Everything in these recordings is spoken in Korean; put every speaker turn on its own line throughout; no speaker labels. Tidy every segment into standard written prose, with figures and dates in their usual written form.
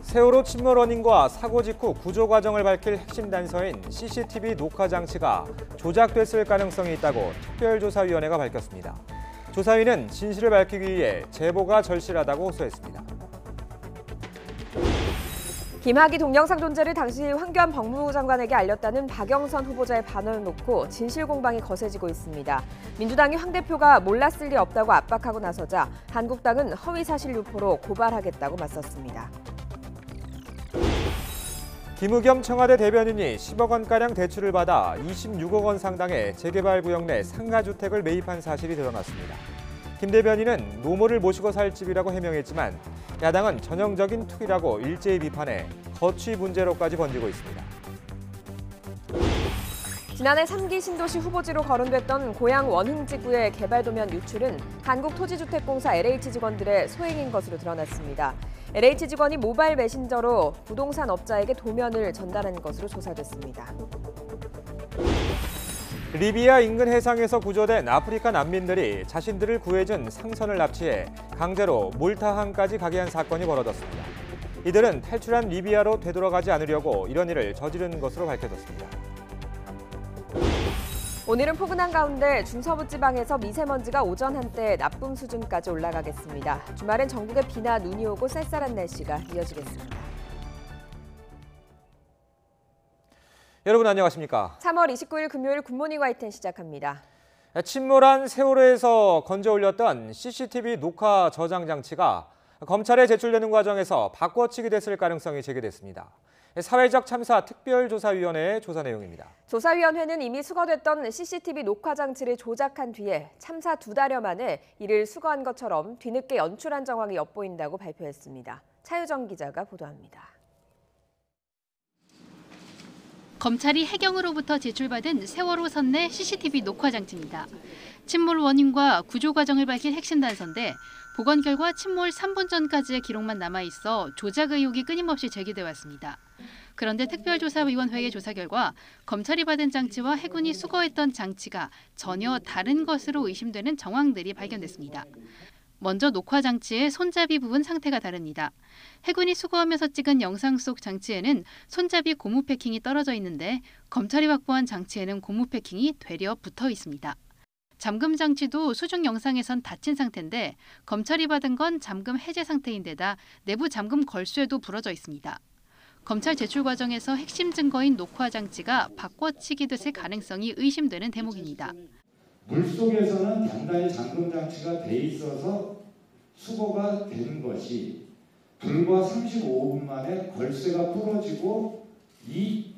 세월호 침몰 원인과 사고 직후 구조 과정을 밝힐 핵심 단서인 CCTV 녹화 장치가 조작됐을 가능성이 있다고 특별조사위원회가 밝혔습니다. 조사위는 진실을 밝히기 위해 제보가 절실하다고 호소했습니다.
김학의 동영상 존재를 당시 황교안 법무부 장관에게 알렸다는 박영선 후보자의 반언을 놓고 진실 공방이 거세지고 있습니다. 민주당이 황 대표가 몰랐을 리 없다고 압박하고 나서자 한국당은 허위사실 유포로 고발하겠다고 맞섰습니다.
김의겸 청와대 대변인이 10억 원가량 대출을 받아 26억 원 상당의 재개발 구역 내 상가주택을 매입한 사실이 드러났습니다. 김 대변인은 노모를 모시고 살 집이라고 해명했지만 야당은 전형적인 투기라고 일제히 비판해 거취 문제로까지 번지고 있습니다.
지난해 3기 신도시 후보지로 거론됐던 고양 원흥지구의 개발도면 유출은 한국토지주택공사 LH 직원들의 소행인 것으로 드러났습니다. LH 직원이 모바일 메신저로 부동산 업자에게 도면을 전달한 것으로 조사됐습니다.
리비아 인근 해상에서 구조된 아프리카 난민들이 자신들을 구해준 상선을 납치해 강제로 몰타항까지 가게 한 사건이 벌어졌습니다. 이들은 탈출한 리비아로 되돌아가지 않으려고 이런 일을 저지른 것으로 밝혀졌습니다.
오늘은 포근한 가운데 중서부 지방에서 미세먼지가 오전 한때 나쁨 수준까지 올라가겠습니다. 주말엔 전국에 비나 눈이 오고 쌀쌀한 날씨가 이어지겠습니다.
여러분 안녕하십니까?
3월 29일 금요일 굿모닝 YTN 시작합니다.
침몰한 세월호에서 건져 올렸던 CCTV 녹화 저장 장치가 검찰에 제출되는 과정에서 바꿔치기 됐을 가능성이 제기됐습니다. 사회적 참사 특별조사위원회의 조사 내용입니다.
조사위원회는 이미 수거됐던 CCTV 녹화 장치를 조작한 뒤에 참사 2달여 만에 이를 수거한 것처럼 뒤늦게 연출한 정황이 엿보인다고 발표했습니다. 차유정 기자가 보도합니다.
검찰이 해경으로부터 제출받은 세월호 선내 CCTV 녹화 장치입니다. 침몰 원인과 구조 과정을 밝힌 핵심 단서인데 복원 결과 침몰 3분 전까지의 기록만 남아있어 조작 의혹이 끊임없이 제기돼 왔습니다. 그런데 특별조사위원회의 조사 결과 검찰이 받은 장치와 해군이 수거했던 장치가 전혀 다른 것으로 의심되는 정황들이 발견됐습니다. 먼저 녹화 장치의 손잡이 부분 상태가 다릅니다. 해군이 수거하면서 찍은 영상 속 장치에는 손잡이 고무 패킹이 떨어져 있는데 검찰이 확보한 장치에는 고무 패킹이 되려 붙어 있습니다. 잠금 장치도 수중 영상에선 닫힌 상태인데 검찰이 받은 건 잠금 해제 상태인데다 내부 잠금 걸쇠도 부러져 있습니다. 검찰 제출 과정에서 핵심 증거인 녹화 장치가 바꿔치기 됐을 가능성이 의심되는 대목입니다.
물속에서는 단단히 잠금 장치가 돼 있어서 수거가 된 것이 불과 35분 만에 걸쇠가 부러지고 이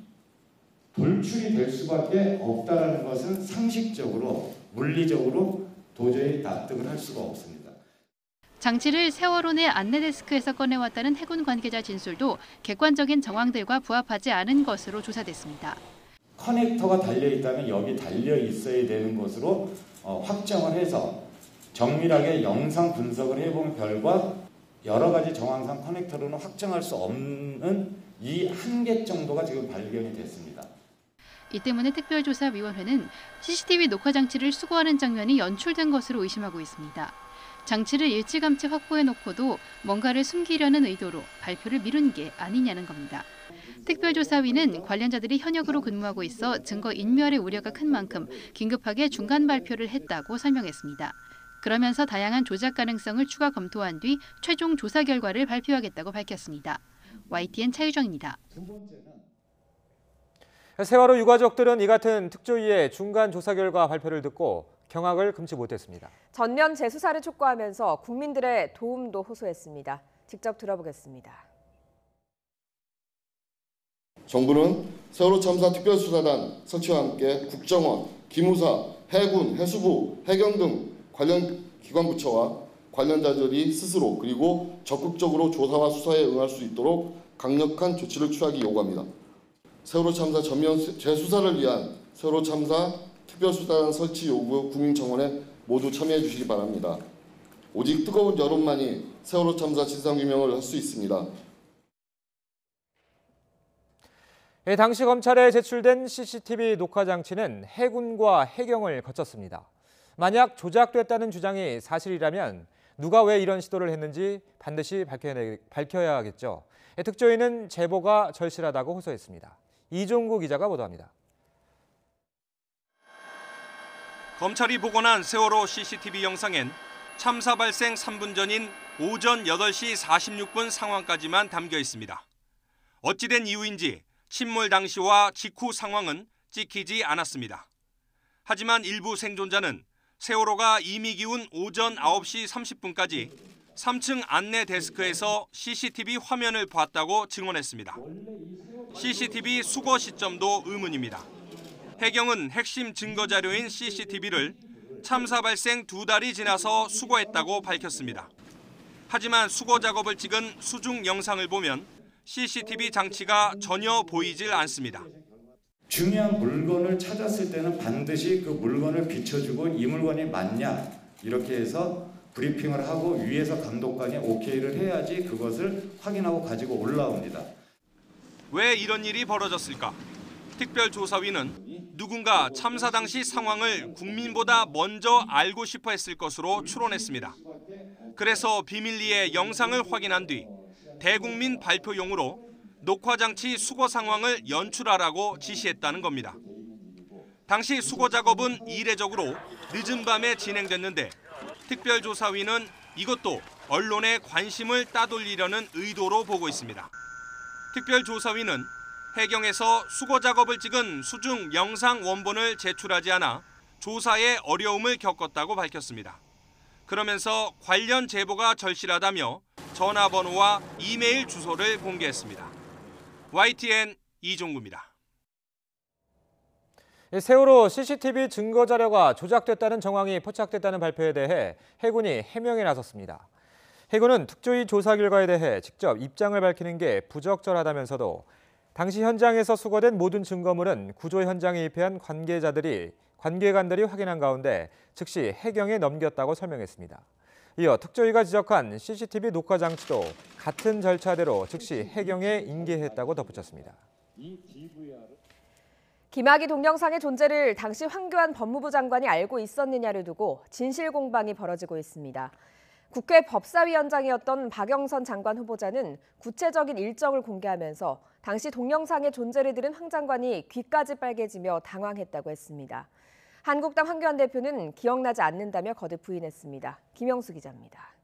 돌출이 될 수밖에 없다는 것은 상식적으로 물리적으로 도저히 납득을 할 수가 없습니다.
장치를 세월호 내 안내데스크에서 꺼내왔다는 해군 관계자 진술도 객관적인 정황들과 부합하지 않은 것으로 조사됐습니다.
커넥터가 달려있다면 여기 달려있어야 되는 것으로 확정을 해서 정밀하게 영상 분석을 해본 결과 여러 가지 정황상 커넥터로는 확정할 수 없는 이 한 개 정도가 지금 발견이 됐습니다.
이 때문에 특별조사위원회는 CCTV 녹화 장치를 수거하는 장면이 연출된 것으로 의심하고 있습니다. 장치를 일찌감치 확보해놓고도 뭔가를 숨기려는 의도로 발표를 미룬 게 아니냐는 겁니다. 특별조사위는 관련자들이 현역으로 근무하고 있어 증거 인멸의 우려가 큰 만큼 긴급하게 중간 발표를 했다고 설명했습니다. 그러면서 다양한 조작 가능성을 추가 검토한 뒤 최종 조사 결과를 발표하겠다고 밝혔습니다. YTN 차유정입니다.
세월호 유가족들은 이 같은 특조위의 중간 조사 결과 발표를 듣고 경악을 금치 못했습니다.
전면 재수사를 촉구하면서 국민들의 도움도 호소했습니다. 직접 들어보겠습니다.
정부는 세월호 참사 특별수사단 설치와 함께 국정원, 기무사, 해군, 해수부, 해경 등 관련 기관 부처와 관련자들이 스스로 그리고 적극적으로 조사와 수사에 응할 수 있도록 강력한 조치를 취하기 요구합니다. 세월호 참사 전면 재수사를 위한 세월호 참사 특별수사단 설치 요구 국민청원에 모두 참여해 주시기 바랍니다. 오직 뜨거운 여론만이 세월호 참사 진상규명을 할 수 있습니다.
당시 검찰에 제출된 CCTV 녹화 장치는 해군과 해경을 거쳤습니다. 만약 조작됐다는 주장이 사실이라면 누가 왜 이런 시도를 했는지 반드시 밝혀야겠죠. 특조위는 제보가 절실하다고 호소했습니다. 이종구 기자가 보도합니다.
검찰이 복원한 세월호 CCTV 영상엔 참사 발생 3분 전인 오전 8시 46분 상황까지만 담겨 있습니다. 어찌된 이유인지 침몰 당시와 직후 상황은 찍히지 않았습니다. 하지만 일부 생존자는 세월호가 이미 기운 오전 9시 30분까지 3층 안내 데스크에서 CCTV 화면을 봤다고 증언했습니다. CCTV 수거 시점도 의문입니다. 해경은 핵심 증거 자료인 CCTV를 참사 발생 2달이 지나서 수거했다고 밝혔습니다. 하지만 수거 작업을 찍은 수중 영상을 보면 CCTV 장치가 전혀 보이질 않습니다.
중요한 물건을 찾았을 때는 반드시 그 물건을 비춰주고 이 물건이 맞냐 이렇게 해서 브리핑을 하고 위에서 감독관이 오케이를 해야지 그것을 확인하고 가지고 올라옵니다.
왜 이런 일이 벌어졌을까? 특별조사위는 누군가 참사 당시 상황을 국민보다 먼저 알고 싶어 했을 것으로 추론했습니다. 그래서 비밀리에 영상을 확인한 뒤 대국민 발표용으로 녹화장치 수거 상황을 연출하라고 지시했다는 겁니다. 당시 수거 작업은 이례적으로 늦은 밤에 진행됐는데 특별조사위는 이것도 언론의 관심을 따돌리려는 의도로 보고 있습니다. 특별조사위는 해경에서 수거 작업을 찍은 수중 영상 원본을 제출하지 않아 조사에 어려움을 겪었다고 밝혔습니다. 그러면서 관련 제보가 절실하다며 전화번호와 이메일 주소를 공개했습니다. YTN 이종구입니다.
세월호 CCTV 증거 자료가 조작됐다는 정황이 포착됐다는 발표에 대해 해군이 해명에 나섰습니다. 해군은 특조위 조사 결과에 대해 직접 입장을 밝히는 게 부적절하다면서도 당시 현장에서 수거된 모든 증거물은 구조 현장에 입회한 관계관들이 확인한 가운데 즉시 해경에 넘겼다고 설명했습니다. 이어 특조위가 지적한 CCTV 녹화 장치도 같은 절차대로 즉시 해경에 인계했다고 덧붙였습니다.
김학의 동영상의 존재를 당시 황교안 법무부 장관이 알고 있었느냐를 두고 진실 공방이 벌어지고 있습니다. 국회 법사위원장이었던 박영선 장관 후보자는 구체적인 일정을 공개하면서 당시 동영상의 존재를 들은 황 장관이 귀까지 빨개지며 당황했다고 했습니다. 한국당 황교안 대표는 기억나지 않는다며 거듭 부인했습니다. 김영수 기자입니다.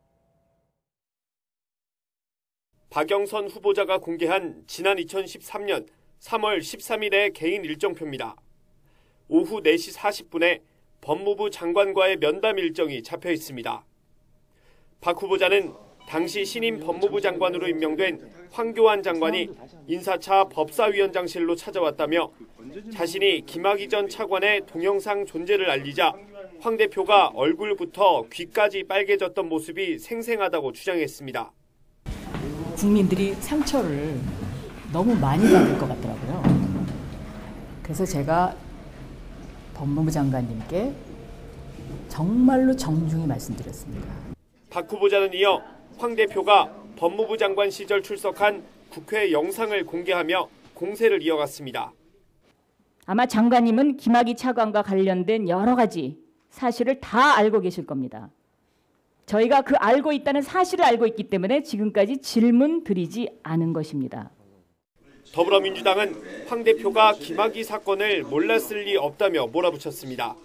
박영선 후보자가 공개한 지난 2013년 3월 13일의 개인 일정표입니다. 오후 4시 40분에 법무부 장관과의 면담 일정이 잡혀 있습니다. 박 후보자는 당시 신임 법무부 장관으로 임명된 황교안 장관이 인사차 법사위원장실로 찾아왔다며 자신이 김학의 전 차관의 동영상 존재를 알리자 황 대표가 얼굴부터 귀까지 빨개졌던 모습이 생생하다고 주장했습니다.
국민들이 상처를 너무 많이 받을 것 같더라고요. 그래서 제가 법무부 장관님께 정말로 정중히 말씀드렸습니다.
박 후보자는 이어 황 대표가 법무부 장관 시절 출석한 국회 영상을 공개하며 공세를 이어갔습니다.
아마 장관님은 김학의 차관과 관련된 여러 가지 사실을 다 알고 계실 겁니다. 저희가 그 알고 있다는 사실을 알고 있기 때문에 지금까지 질문 드리지 않은 것입니다.
더불어민주당은 황 대표가 김학의 사건을 몰랐을 리 없다며 몰아붙였습니다.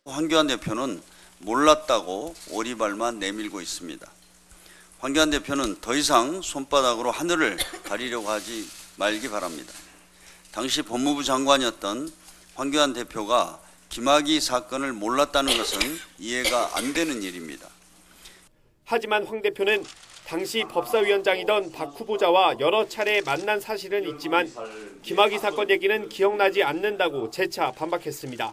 황교안 대표는 몰랐다고 오리발만 내밀고 있습니다. 황교안 대표는 더 이상 손바닥으로 하늘을 가리려고 하지 말기 바랍니다. 당시 법무부 장관이었던 황교안 대표가 김학의 사건을 몰랐다는 것은 이해가 안 되는 일입니다.
하지만 황 대표는 당시 법사위원장이던 박 후보자와 여러 차례 만난 사실은 있지만 김학의 사건 얘기는 기억나지 않는다고 재차 반박했습니다.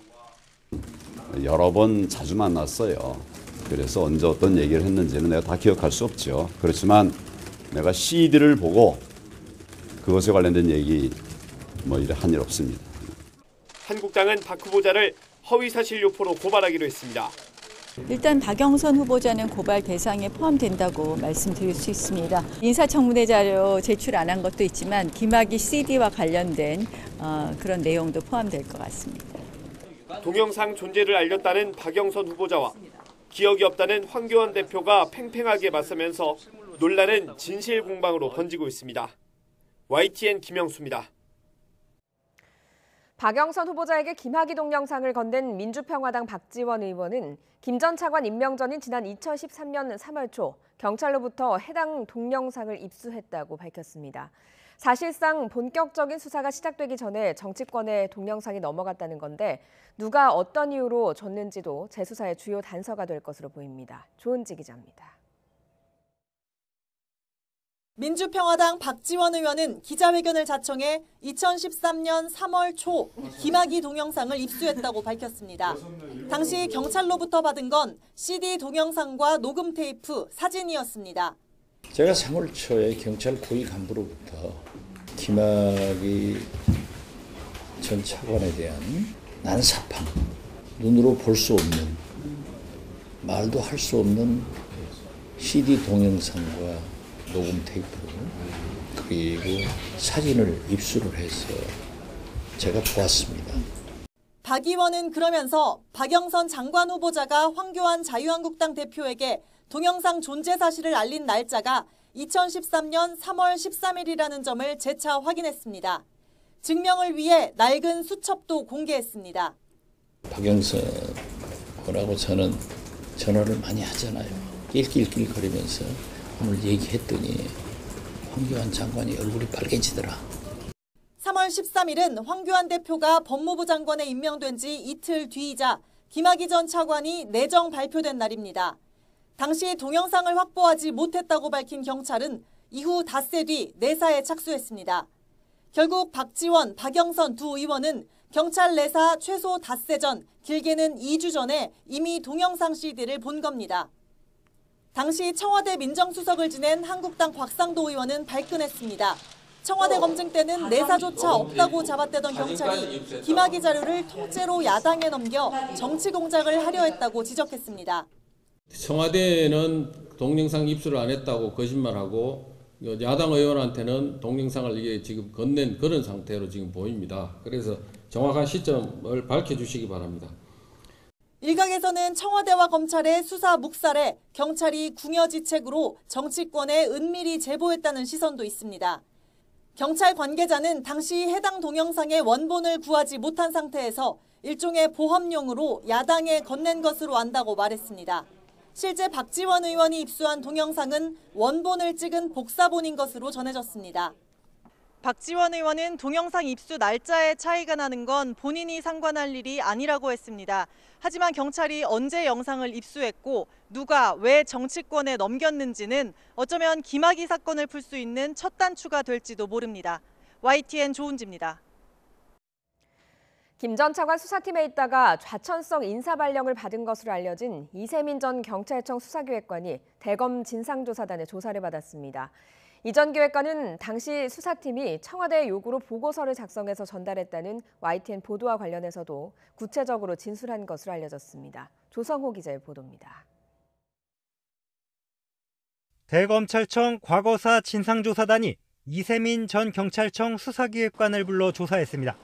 여러 번 자주 만났어요. 그래서 언제 어떤 얘기를 했는지는 내가 다 기억할 수 없죠. 그렇지만 내가 CD를 보고 그것에 관련된 얘기 이래 한 일 없습니다.
한국당은 박 후보자를 허위사실 유포로 고발하기로 했습니다.
일단 박영선 후보자는 고발 대상에 포함된다고 말씀드릴 수 있습니다. 인사청문회 자료 제출 안 한 것도 있지만 김학의 CD와 관련된 그런 내용도 포함될 것 같습니다.
동영상 존재를 알렸다는 박영선 후보자와 기억이 없다는 황교안 대표가 팽팽하게 맞서면서 논란은 진실 공방으로 번지고 있습니다. YTN 김영수입니다.
박영선 후보자에게 김학의 동영상을 건넨 민주평화당 박지원 의원은 김 전 차관 임명 전인 지난 2013년 3월 초 경찰로부터 해당 동영상을 입수했다고 밝혔습니다. 사실상 본격적인 수사가 시작되기 전에 정치권에 동영상이 넘어갔다는 건데 누가 어떤 이유로 줬는지도 재수사의 주요 단서가 될 것으로 보입니다. 조은지 기자입니다.
민주평화당 박지원 의원은 기자회견을 자청해 2013년 3월 초 김학의 동영상을 입수했다고 밝혔습니다. 당시 경찰로부터 받은 건 CD 동영상과 녹음 테이프, 사진이었습니다.
제가 3월 초에 경찰 고위 간부로부터 김학의 전 차관에 대한 난사팡, 눈으로 볼 수 없는, 말도 할 수 없는 CD 동영상과 녹음 테이프 그리고 사진을 입수를 해서 제가 보았습니다.
박 의원은 그러면서 박영선 장관 후보자가 황교안 자유한국당 대표에게 동영상 존재 사실을 알린 날짜가 2013년 3월 13일이라는 점을 재차 확인했습니다. 증명을 위해 낡은 수첩도 공개했습니다.
박영선 의원하고 저는 전화를 많이 하잖아요. 낄낄낄거리면서 오늘 얘기했더니 황교안 장관이 얼굴이 빨개지더라.
3월 13일은 황교안 대표가 법무부 장관에 임명된 지 이틀 뒤이자 김학의 전 차관이 내정 발표된 날입니다. 당시 동영상을 확보하지 못했다고 밝힌 경찰은 이후 닷새 뒤 내사에 착수했습니다. 결국 박지원, 박영선 두 의원은 경찰 내사 최소 닷새 전, 길게는 2주 전에 이미 동영상 CD를 본 겁니다. 당시 청와대 민정수석을 지낸 한국당 곽상도 의원은 발끈했습니다. 청와대 검증 때는 내사조차 없다고 잡아떼던 경찰이 김학의 자료를 통째로 야당에 넘겨 정치 공작을 하려 했다고 지적했습니다.
청와대는 동영상 입수를 안 했다고 거짓말하고 야당 의원한테는 동영상을 이게 지금 건넨 그런 상태로 지금 보입니다. 그래서 정확한 시점을 밝혀주시기 바랍니다.
일각에서는 청와대와 검찰의 수사 묵살에 경찰이 궁여지책으로 정치권에 은밀히 제보했다는 시선도 있습니다. 경찰 관계자는 당시 해당 동영상의 원본을 구하지 못한 상태에서 일종의 보험용으로 야당에 건넨 것으로 안다고 말했습니다. 실제 박지원 의원이 입수한 동영상은 원본을 찍은 복사본인 것으로 전해졌습니다. 박지원 의원은 동영상 입수 날짜에 차이가 나는 건 본인이 상관할 일이 아니라고 했습니다. 하지만 경찰이 언제 영상을 입수했고 누가 왜 정치권에 넘겼는지는 어쩌면 김학의 사건을 풀 수 있는 첫 단추가 될지도 모릅니다. YTN 조은지입니다.
김 전 차관 수사팀에 있다가 좌천성 인사발령을 받은 것으로 알려진 이세민 전 경찰청 수사기획관이 대검 진상조사단의 조사를 받았습니다. 이 전 기획관은 당시 수사팀이 청와대 요구로 보고서를 작성해서 전달했다는 YTN 보도와 관련해서도 구체적으로 진술한 것으로 알려졌습니다. 조성호 기자의 보도입니다.
대검찰청 과거사 진상조사단이 이세민 전 경찰청 수사기획관을 불러 조사했습니다.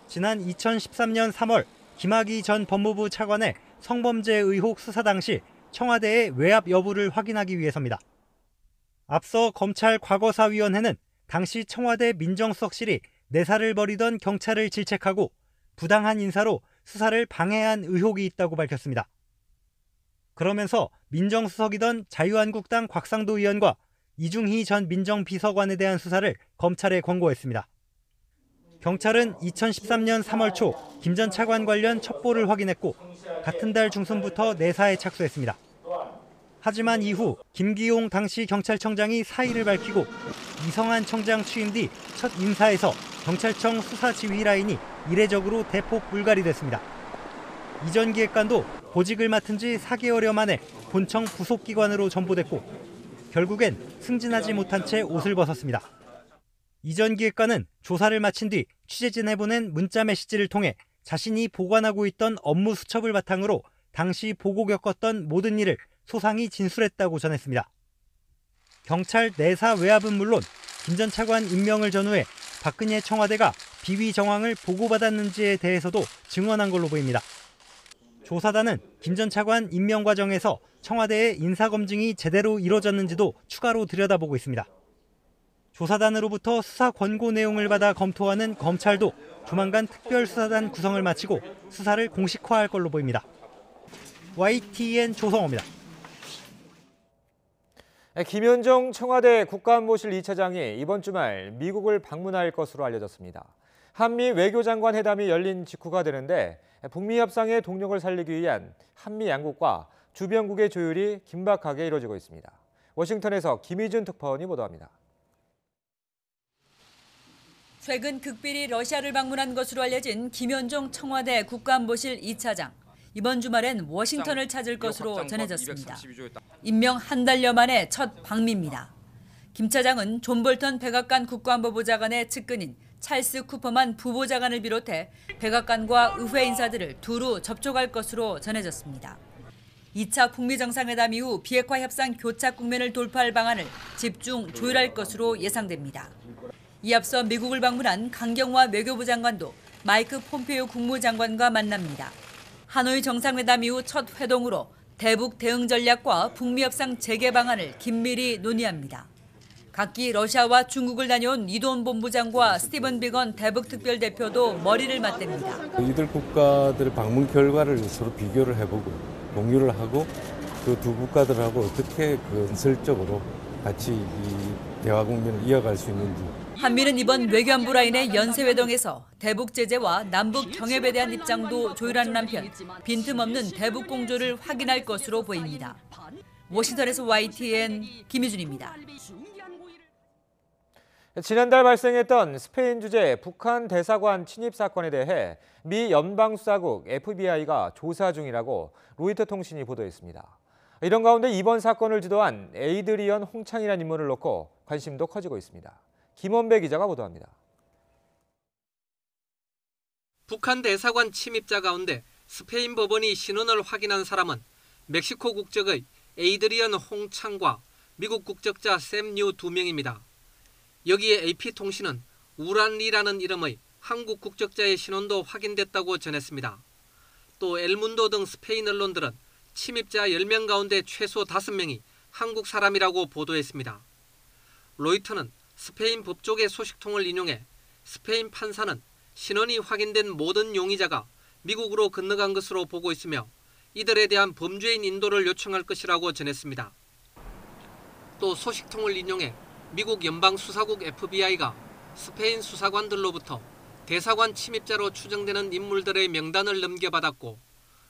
지난 2013년 3월 김학의 전 법무부 차관의 성범죄 의혹 수사 당시 청와대의 외압 여부를 확인하기 위해서입니다. 앞서 검찰 과거사위원회는 당시 청와대 민정수석실이 내사를 벌이던 경찰을 질책하고 부당한 인사로 수사를 방해한 의혹이 있다고 밝혔습니다. 그러면서 민정수석이던 자유한국당 곽상도 의원과 이중희 전 민정비서관에 대한 수사를 검찰에 권고했습니다. 경찰은 2013년 3월 초 김 전 차관 관련 첩보를 확인했고 같은 달 중순부터 내사에 착수했습니다. 하지만 이후 김기용 당시 경찰청장이 사의를 밝히고 이성한 청장 취임 뒤 첫 인사에서 경찰청 수사지휘 라인이 이례적으로 대폭 불갈이 됐습니다. 이 전 기획관도 보직을 맡은 지 4개월여 만에 본청 부속기관으로 전보됐고 결국엔 승진하지 못한 채 옷을 벗었습니다. 이 전 기획관은 조사를 마친 뒤 취재진에 보낸 문자 메시지를 통해 자신이 보관하고 있던 업무 수첩을 바탕으로 당시 보고 겪었던 모든 일을 소상히 진술했다고 전했습니다. 경찰 내사 외압은 물론 김 전 차관 임명을 전후해 박근혜 청와대가 비위 정황을 보고받았는지에 대해서도 증언한 걸로 보입니다. 조사단은 김 전 차관 임명 과정에서 청와대의 인사검증이 제대로 이루어졌는지도 추가로 들여다보고 있습니다. 조사단으로부터 수사 권고 내용을 받아 검토하는 검찰도 조만간 특별수사단 구성을 마치고 수사를 공식화할 걸로 보입니다. YTN 조성호입니다.
김현종 청와대 국가안보실 2차장이 이번 주말 미국을 방문할 것으로 알려졌습니다. 한미 외교장관 회담이 열린 직후가 되는데 북미 협상의 동력을 살리기 위한 한미 양국과 주변국의 조율이 긴박하게 이뤄지고 있습니다. 워싱턴에서 김희준 특파원이 보도합니다.
최근 극비리 러시아를 방문한 것으로 알려진 김현종 청와대 국가안보실 2차장. 이번 주말엔 워싱턴을 찾을 것으로 전해졌습니다. 임명 한 달여 만에 첫 방미입니다. 김 차장은 존 볼턴 백악관 국가안보부 장관의 측근인 찰스 쿠퍼만 부보좌관을 비롯해 백악관과 의회 인사들을 두루 접촉할 것으로 전해졌습니다. 2차 북미 정상회담 이후 비핵화 협상 교착 국면을 돌파할 방안을 집중 조율할 것으로 예상됩니다. 이 앞서 미국을 방문한 강경화 외교부 장관도 마이크 폼페이오 국무장관과 만납니다. 하노이 정상회담 이후 첫 회동으로 대북 대응 전략과 북미 협상 재개 방안을 긴밀히 논의합니다. 각기 러시아와 중국을 다녀온 이도원 본부장과 스티븐 비건 대북 특별대표도 머리를 맞댑니다.
이들 국가들 방문 결과를 서로 비교를 해보고 공유를 하고 그 두 국가들하고 어떻게 건설적으로 같이 이 대화 국면을 이어갈 수 있는지.
한미는 이번 외교안보 라인의 연쇄회동에서 대북 제재와 남북 경협에 대한 입장도 조율하는 한편 빈틈없는 대북 공조를 확인할 것으로 보입니다. 워싱턴에서 YTN 김희준입니다.
지난달 발생했던 스페인 주재 북한 대사관 침입 사건에 대해 미 연방수사국 FBI가 조사 중이라고 로이터 통신이 보도했습니다. 이런 가운데 이번 사건을 주도한 에이드리언 홍창이라는 인물을 놓고 관심도 커지고 있습니다. 김원배 기자가 보도합니다.
북한 대사관 침입자 가운데 스페인 법원이 신원을 확인한 사람은 멕시코 국적의 에이드리언 홍창과 미국 국적자 샘 뉴 2명입니다. 여기에 AP통신은 우란리라는 이름의 한국 국적자의 신원도 확인됐다고 전했습니다. 또 엘문도 등 스페인 언론들은 침입자 10명 가운데 최소 5명이 한국 사람이라고 보도했습니다. 로이터는 스페인 법조계 소식통을 인용해 스페인 판사는 신원이 확인된 모든 용의자가 미국으로 건너간 것으로 보고 있으며 이들에 대한 범죄인 인도를 요청할 것이라고 전했습니다. 또 소식통을 인용해 미국 연방수사국 FBI가 스페인 수사관들로부터 대사관 침입자로 추정되는 인물들의 명단을 넘겨받았고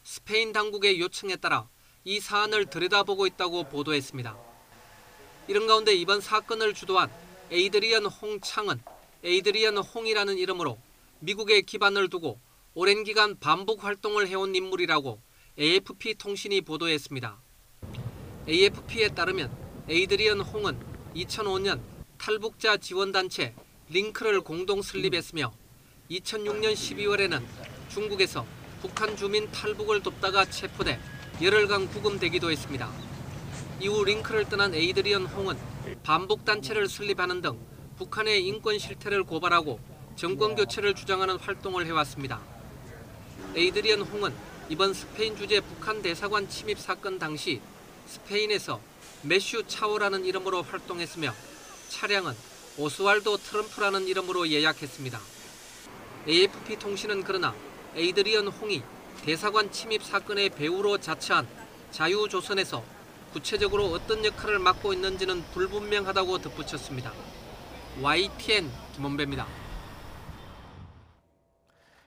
스페인 당국의 요청에 따라 이 사안을 들여다보고 있다고 보도했습니다. 이런 가운데 이번 사건을 주도한 에이드리언 홍창은 에이드리언 홍이라는 이름으로 미국에 기반을 두고 오랜 기간 반북 활동을 해온 인물이라고 AFP 통신이 보도했습니다. AFP에 따르면 에이드리언 홍은 2005년 탈북자 지원단체 링크를 공동 설립했으며 2006년 12월에는 중국에서 북한 주민 탈북을 돕다가 체포돼 열흘간 구금되기도 했습니다. 이후 링크를 떠난 에이드리언 홍은 반북단체를 설립하는 등 북한의 인권 실태를 고발하고 정권 교체를 주장하는 활동을 해왔습니다. 에이드리언 홍은 이번 스페인 주재 북한 대사관 침입 사건 당시 스페인에서 매슈 차오라는 이름으로 활동했으며 차량은 오스왈도 트럼프라는 이름으로 예약했습니다. AFP 통신은 그러나 에이드리언 홍이 대사관 침입 사건의 배우로 자처한 자유조선에서 구체적으로 어떤 역할을 맡고 있는지는 불분명하다고 덧붙였습니다. YTN 김원배입니다.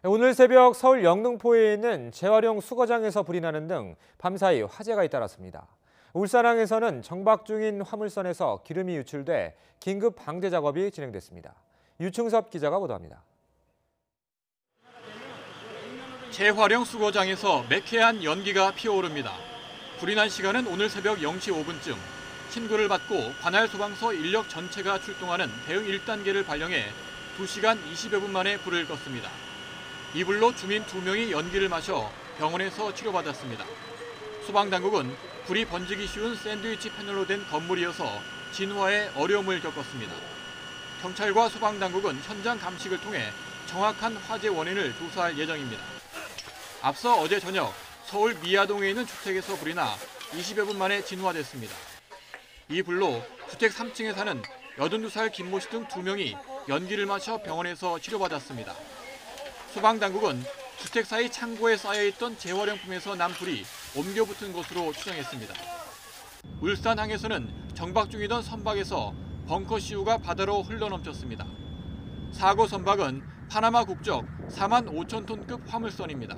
오늘 새벽 서울 영등포에 있는 재활용 수거장에서 불이 나는 등 밤사이 화재가 잇따랐습니다. 울산항에서는 정박 중인 화물선에서 기름이 유출돼 긴급 방제 작업이 진행됐습니다. 유충섭 기자가 보도합니다.
재활용 수거장에서 매캐한 연기가 피어오릅니다. 불이 난 시간은 오늘 새벽 0시 5분쯤. 신고를 받고 관할 소방서 인력 전체가 출동하는 대응 1단계를 발령해 2시간 20여 분 만에 불을 껐습니다. 이 불로 주민 2명이 연기를 마셔 병원에서 치료받았습니다. 소방당국은 불이 번지기 쉬운 샌드위치 패널로 된 건물이어서 진화에 어려움을 겪었습니다. 경찰과 소방당국은 현장 감식을 통해 정확한 화재 원인을 조사할 예정입니다. 앞서 어제 저녁 서울 미아동에 있는 주택에서 불이 나 20여 분 만에 진화됐습니다. 이 불로 주택 3층에 사는 82살 김모 씨 등 2명이 연기를 마셔 병원에서 치료받았습니다. 소방당국은 주택 사이 창고에 쌓여있던 재활용품에서 난 불이 옮겨 붙은 것으로 추정했습니다. 울산항에서는 정박 중이던 선박에서 벙커 CU가 바다로 흘러넘쳤습니다. 사고 선박은 파나마 국적 45,000톤급 화물선입니다.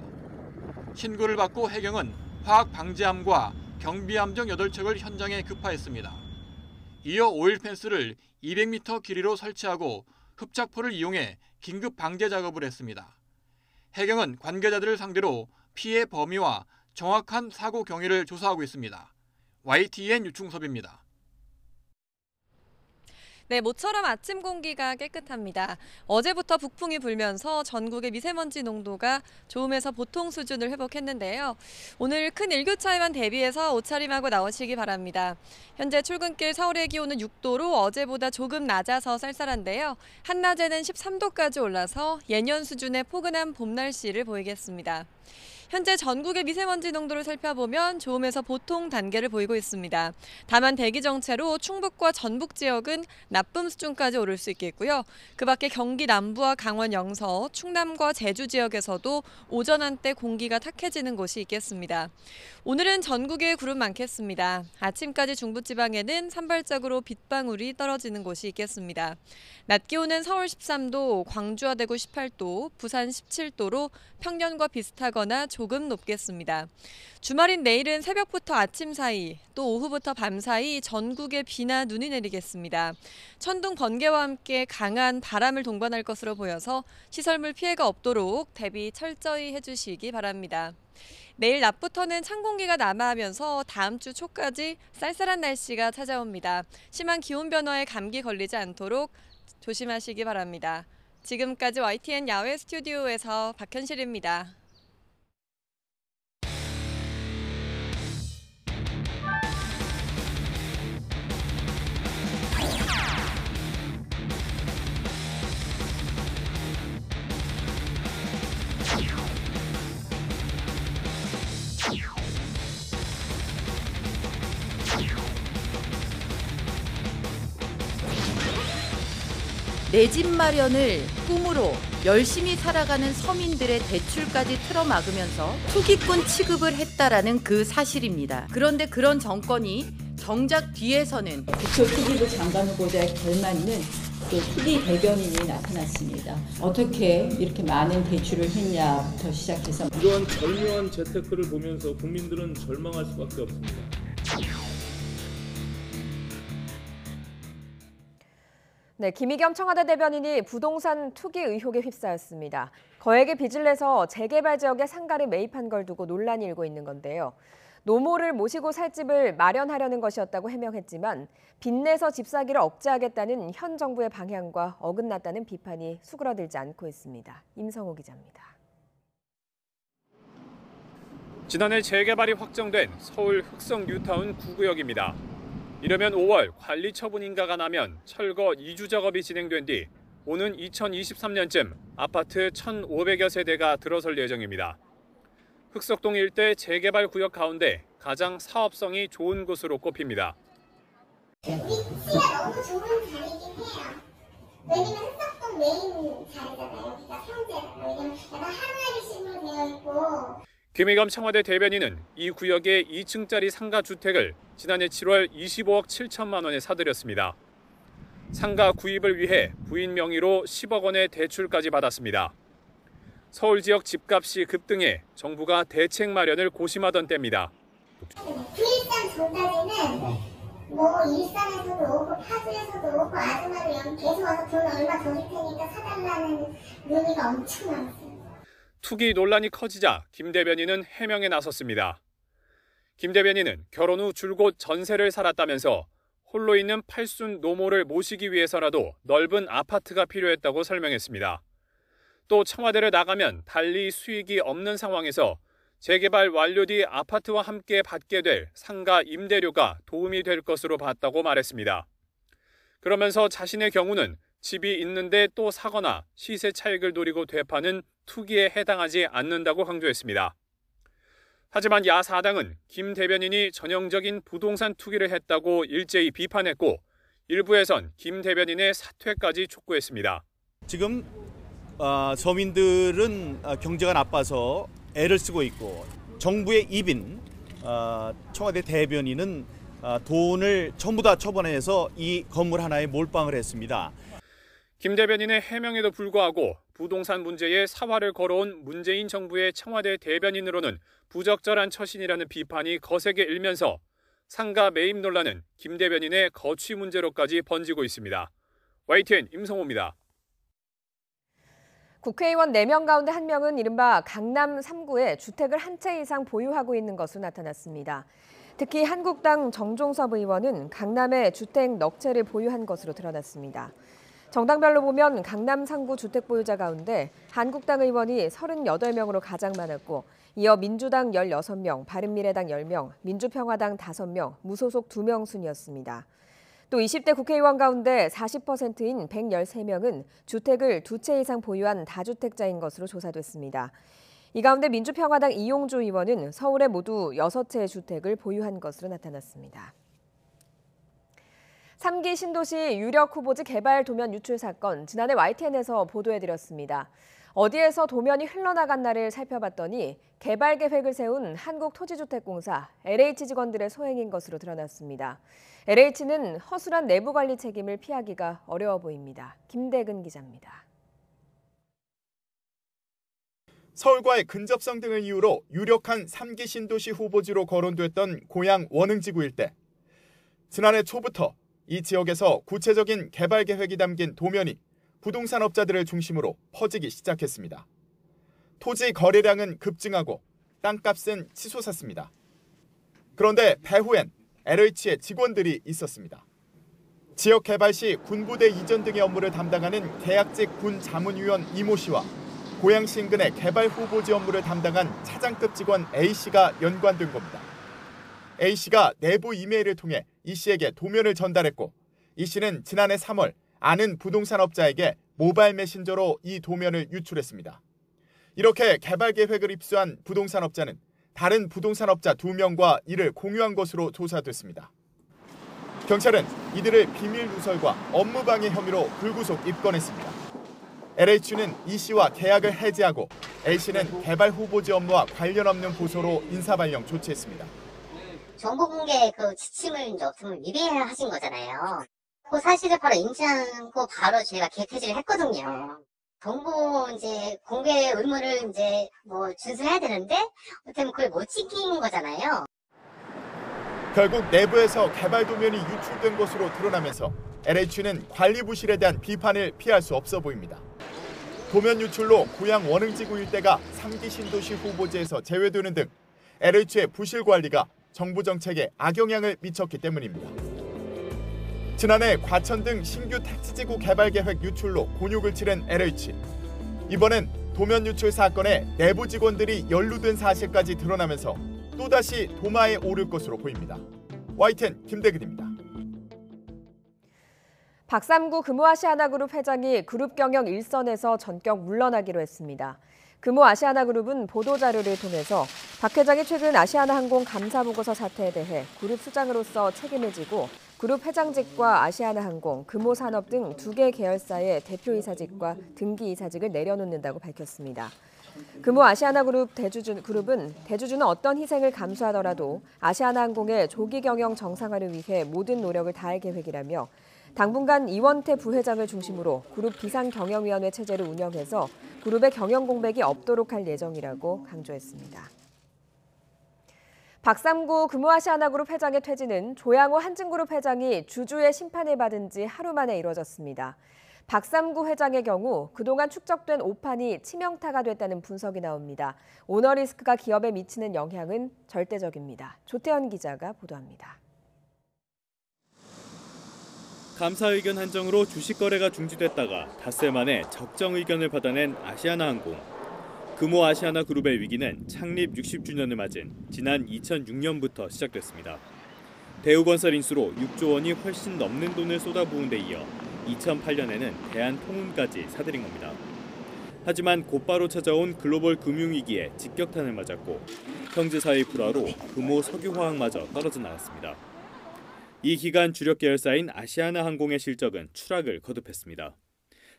신고를 받고 해경은 화학방지함과 경비함 등 8척을 현장에 급파했습니다. 이어 오일 펜스를 200m 길이로 설치하고 흡착포를 이용해 긴급 방제 작업을 했습니다. 해경은 관계자들을 상대로 피해 범위와 정확한 사고 경위를 조사하고 있습니다. YTN 유충섭입니다.
네, 모처럼 아침 공기가 깨끗합니다. 어제부터 북풍이 불면서 전국의 미세먼지 농도가 좋음에서 보통 수준을 회복했는데요. 오늘 큰 일교차에만 대비해서 옷차림하고 나오시기 바랍니다. 현재 출근길 서울의 기온은 6도로 어제보다 조금 낮아서 쌀쌀한데요. 한낮에는 13도까지 올라서 예년 수준의 포근한 봄 날씨를 보이겠습니다. 현재 전국의 미세먼지 농도를 살펴보면 좋음에서 보통 단계를 보이고 있습니다. 다만 대기 정체로 충북과 전북 지역은 나쁨 수준까지 오를 수 있겠고요. 그 밖에 경기 남부와 강원 영서, 충남과 제주 지역에서도 오전 한때 공기가 탁해지는 곳이 있겠습니다. 오늘은 전국에 구름 많겠습니다. 아침까지 중부지방에는 산발적으로 빗방울이 떨어지는 곳이 있겠습니다. 낮 기온은 서울 13도, 광주와 대구 18도, 부산 17도로 평년과 비슷하거나 조금 높겠습니다. 주말인 내일은 새벽부터 아침 사이, 또 오후부터 밤 사이 전국에 비나 눈이 내리겠습니다. 천둥, 번개와 함께 강한 바람을 동반할 것으로 보여서 시설물 피해가 없도록 대비 철저히 해주시기 바랍니다. 내일 낮부터는 찬 공기가 남하하면서 다음 주 초까지 쌀쌀한 날씨가 찾아옵니다. 심한 기온 변화에 감기 걸리지 않도록 조심하시기 바랍니다. 지금까지 YTN 야외 스튜디오에서 박현실입니다.
내 집 마련을 꿈으로 열심히 살아가는 서민들의 대출까지 틀어막으면서 투기꾼 취급을 했다라는 그 사실입니다. 그런데 그런 정권이 정작 뒤에서는
국토투기부 장관 후보자에 걸맞는 그 투기 대변인이 나타났습니다. 어떻게 이렇게 많은 대출을 했냐부터 시작해서
이러한 절묘한 재테크를 보면서 국민들은 절망할 수밖에 없습니다.
네, 김의겸 청와대 대변인이 부동산 투기 의혹에 휩싸였습니다. 거액의 빚을 내서 재개발 지역에 상가를 매입한 걸 두고 논란이 일고 있는 건데요. 노모를 모시고 살 집을 마련하려는 것이었다고 해명했지만 빚내서 집 사기를 억제하겠다는 현 정부의 방향과 어긋났다는 비판이 수그러들지 않고 있습니다. 임성호 기자입니다.
지난해 재개발이 확정된 서울 흑성 뉴타운 9구역입니다. 이르면 5월 관리 처분 인가가 나면 철거 이주 작업이 진행된 뒤 오는 2023년쯤 아파트 1,500여 세대가 들어설 예정입니다. 흑석동 일대 재개발 구역 가운데 가장 사업성이 좋은 곳으로 꼽힙니다.
위치가 너무 좋은 자리긴 해요. 왜냐면 흑석동 메인 자리잖아요. 여기가 평지잖아요. 왜냐면 약간 하루아리식으로 되어 있고.
김의겸 청와대 대변인은 이 구역의 2층짜리 상가 주택을 지난해 7월 25억 7천만 원에 사들였습니다. 상가 구입을 위해 부인 명의로 10억 원의 대출까지 받았습니다. 서울 지역 집값이 급등해 정부가 대책 마련을 고심하던 때입니다.
부일산 전까지는 뭐 일산에서도 오고 파주에서도 오고 아줌마도 여기 계속 와서 돈 얼마 더 줄 테니까 사달라는 문의가 엄청 많았어요.
투기 논란이 커지자 김 대변인은 해명에 나섰습니다. 김 대변인은 결혼 후 줄곧 전세를 살았다면서 홀로 있는 팔순 노모를 모시기 위해서라도 넓은 아파트가 필요했다고 설명했습니다. 또 청와대를 나가면 달리 수익이 없는 상황에서 재개발 완료 뒤 아파트와 함께 받게 될 상가 임대료가 도움이 될 것으로 봤다고 말했습니다. 그러면서 자신의 경우는 집이 있는데 또 사거나 시세 차익을 노리고 되파는 투기에 해당하지 않는다고 강조했습니다. 하지만 야4당은 김 대변인이 전형적인 부동산 투기를 했다고 일제히 비판했고 일부에선 김 대변인의 사퇴까지 촉구했습니다.
지금 서민들은 경제가 나빠서 애를 쓰고 있고 정부의 입인 청와대 대변인은 돈을 전부 다 처분해서 이 건물 하나에 몰빵을 했습니다.
김 대변인의 해명에도 불구하고 부동산 문제에 사활을 걸어온 문재인 정부의 청와대 대변인으로는 부적절한 처신이라는 비판이 거세게 일면서 상가 매입 논란은 김 대변인의 거취 문제로까지 번지고 있습니다. YTN 임성호입니다.
국회의원 4명 가운데 1명은 이른바 강남 3구에 주택을 한 채 이상 보유하고 있는 것으로 나타났습니다. 특히 한국당 정종섭 의원은 강남에 주택 넉 채를 보유한 것으로 드러났습니다. 정당별로 보면 강남 3구 주택 보유자 가운데 한국당 의원이 38명으로 가장 많았고 이어 민주당 16명, 바른미래당 10명, 민주평화당 5명, 무소속 2명 순이었습니다. 또 20대 국회의원 가운데 40%인 113명은 주택을 2채 이상 보유한 다주택자인 것으로 조사됐습니다. 이 가운데 민주평화당 이용주 의원은 서울에 모두 6채의 주택을 보유한 것으로 나타났습니다. 3기 신도시 유력 후보지 개발 도면 유출 사건, 지난해 YTN에서 보도해드렸습니다. 어디에서 도면이 흘러나갔나를 살펴봤더니 개발 계획을 세운 한국토지주택공사 LH 직원들의 소행인 것으로 드러났습니다. LH는 허술한 내부 관리 책임을 피하기가 어려워 보입니다. 김대근 기자입니다.
서울과의 근접성 등을 이유로 유력한 3기 신도시 후보지로 거론됐던 고양 원흥지구 일대. 지난해 초부터 이 지역에서 구체적인 개발 계획이 담긴 도면이 부동산 업자들을 중심으로 퍼지기 시작했습니다. 토지 거래량은 급증하고 땅값은 치솟았습니다. 그런데 배후엔 LH의 직원들이 있었습니다. 지역 개발 시 군부대 이전 등의 업무를 담당하는 계약직 군 자문위원 이모 씨와 고양시 인근의 개발 후보지 업무를 담당한 차장급 직원 A씨가 연관된 겁니다. A씨가 내부 이메일을 통해 이씨에게 도면을 전달했고 이씨는 지난해 3월 아는 부동산 업자에게 모바일 메신저로 이 도면을 유출했습니다. 이렇게 개발 계획을 입수한 부동산 업자는 다른 부동산 업자 2명과 이를 공유한 것으로 조사됐습니다. 경찰은 이들을 비밀 누설과 업무방해 혐의로 불구속 입건했습니다. LH는 이씨와 계약을 해지하고 A씨는 개발 후보지 업무와 관련 없는 보소로 인사발령 조치했습니다.
정보 공개 그 지침을 이제 없으면 위배하신 거잖아요. 그 사실을 바로 인지하고 바로 저희가 개퇴지를 했거든요. 정보 이제 공개 의무를 이제 준수해야 되는데 어떻게 그걸 못 지킨 거잖아요.
결국 내부에서 개발 도면이 유출된 것으로 드러나면서 LH는 관리 부실에 대한 비판을 피할 수 없어 보입니다. 도면 유출로 고양 원흥지구 일대가 3기 신도시 후보지에서 제외되는 등 LH의 부실 관리가 정부 정책에 악영향을 미쳤기 때문입니다. 지난해 과천 등 신규 택지지구 개발 계획 유출로 곤욕을 치른 LH. 이번엔 도면 유출 사건에 내부 직원들이 연루된 사실까지 드러나면서 또다시 도마에 오를 것으로 보입니다. YTN 김대근입니다.
박삼구 금호아시아나그룹 회장이 그룹 경영 일선에서 전격 물러나기로 했습니다. 금호아시아나그룹은 보도자료를 통해서 박 회장이 최근 아시아나항공 감사보고서 사태에 대해 그룹 수장으로서 책임을 지고 그룹 회장직과 아시아나항공, 금호산업 등 2개 계열사의 대표이사직과 등기이사직을 내려놓는다고 밝혔습니다. 금호아시아나그룹은 대주주는 어떤 희생을 감수하더라도 아시아나항공의 조기 경영 정상화를 위해 모든 노력을 다할 계획이라며 당분간 이원태 부회장을 중심으로 그룹 비상경영위원회 체제를 운영해서 그룹의 경영 공백이 없도록 할 예정이라고 강조했습니다. 박삼구 금호아시아나그룹 회장의 퇴진은 조양호 한진그룹 회장이 주주의 심판을 받은 지 하루 만에 이뤄졌습니다. 박삼구 회장의 경우 그동안 축적된 오판이 치명타가 됐다는 분석이 나옵니다. 오너 리스크가 기업에 미치는 영향은 절대적입니다. 조태현 기자가 보도합니다.
감사 의견 한정으로 주식 거래가 중지됐다가 닷새 만에 적정 의견을 받아낸 아시아나항공. 금호 아시아나그룹의 위기는 창립 60주년을 맞은 지난 2006년부터 시작됐습니다. 대우건설 인수로 6조 원이 훨씬 넘는 돈을 쏟아부은 데 이어 2008년에는 대한통운까지 사들인 겁니다. 하지만 곧바로 찾아온 글로벌 금융위기에 직격탄을 맞았고 형제사의 불화로 금호 석유화학마저 떨어져 나갔습니다. 이 기간 주력 계열사인 아시아나항공의 실적은 추락을 거듭했습니다.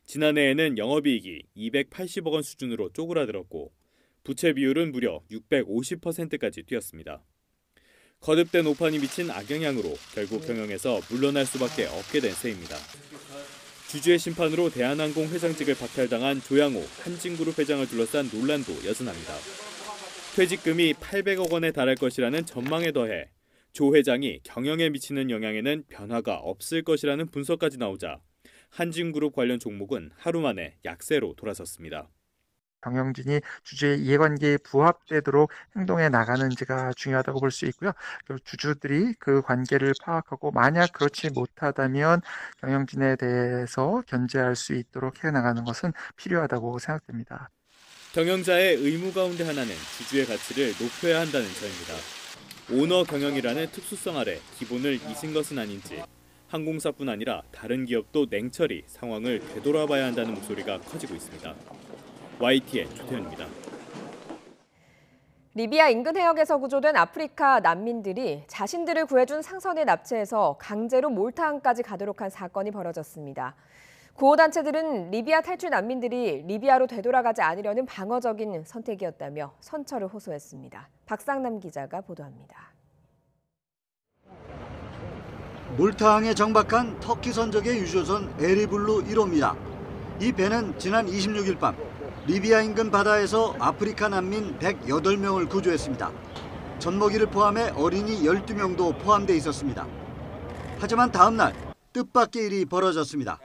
지난해에는 영업이익이 280억 원 수준으로 쪼그라들었고 부채 비율은 무려 650%까지 뛰었습니다. 거듭된 오판이 미친 악영향으로 결국 경영에서 물러날 수밖에 없게 된 셈입니다. 주주의 심판으로 대한항공 회장직을 박탈당한 조양호 한진그룹 회장을 둘러싼 논란도 여전합니다. 퇴직금이 800억 원에 달할 것이라는 전망에 더해 조 회장이 경영에 미치는 영향에는 변화가 없을 것이라는 분석까지 나오자 한진그룹 관련 종목은 하루 만에 약세로 돌아섰습니다.
경영진이 주주의 이해관계에 부합되도록 행동해 나가는지가 중요하다고 볼 수 있고요. 주주들이 그 관계를 파악하고 만약 그렇지 못하다면 경영진에 대해서 견제할 수 있도록 해나가는 것은 필요하다고 생각됩니다.
경영자의 의무 가운데 하나는 주주의 가치를 높여야 한다는 점입니다. 오너 경영이라는 특수성 아래 기본을 잊은 것은 아닌지 항공사뿐 아니라 다른 기업도 냉철히 상황을 되돌아봐야 한다는 목소리가 커지고 있습니다. YTN 조태현입니다.
리비아 인근 해역에서 구조된 아프리카 난민들이 자신들을 구해준 상선에 납치해서 강제로 몰타항까지 가도록 한 사건이 벌어졌습니다. 구호단체들은 리비아 탈출 난민들이 리비아로 되돌아가지 않으려는 방어적인 선택이었다며 선처를 호소했습니다. 박상남 기자가 보도합니다.
몰타항에 정박한 터키 선적의 유조선 에리블루 1호입니다. 이 배는 지난 26일 밤 리비아 인근 바다에서 아프리카 난민 108명을 구조했습니다. 젖먹이를 포함해 어린이 12명도 포함돼 있었습니다. 하지만 다음 날 뜻밖의 일이 벌어졌습니다.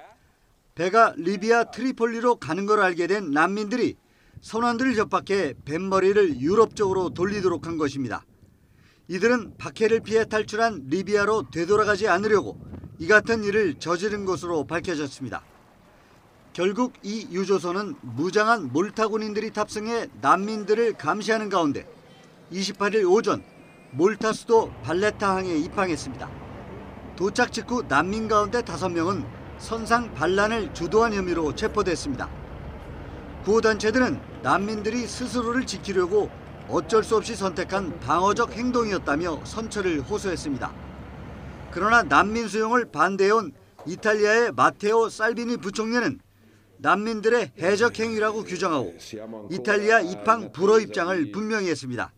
배가 리비아 트리폴리로 가는 걸 알게 된 난민들이 선원들을 협박해 뱃머리를 유럽 쪽으로 돌리도록 한 것입니다. 이들은 박해를 피해 탈출한 리비아로 되돌아가지 않으려고 이 같은 일을 저지른 것으로 밝혀졌습니다. 결국 이 유조선은 무장한 몰타 군인들이 탑승해 난민들을 감시하는 가운데 28일 오전 몰타 수도 발레타항에 입항했습니다. 도착 직후 난민 가운데 5명은 선상 반란을 주도한 혐의로 체포됐습니다. 구호단체들은 난민들이 스스로를 지키려고 어쩔 수 없이 선택한 방어적 행동이었다며 선처를 호소했습니다. 그러나 난민 수용을 반대해온 이탈리아의 마테오 살비니 부총리는 난민들의 해적 행위라고 규정하고 이탈리아 입항 불허 입장을 분명히 했습니다.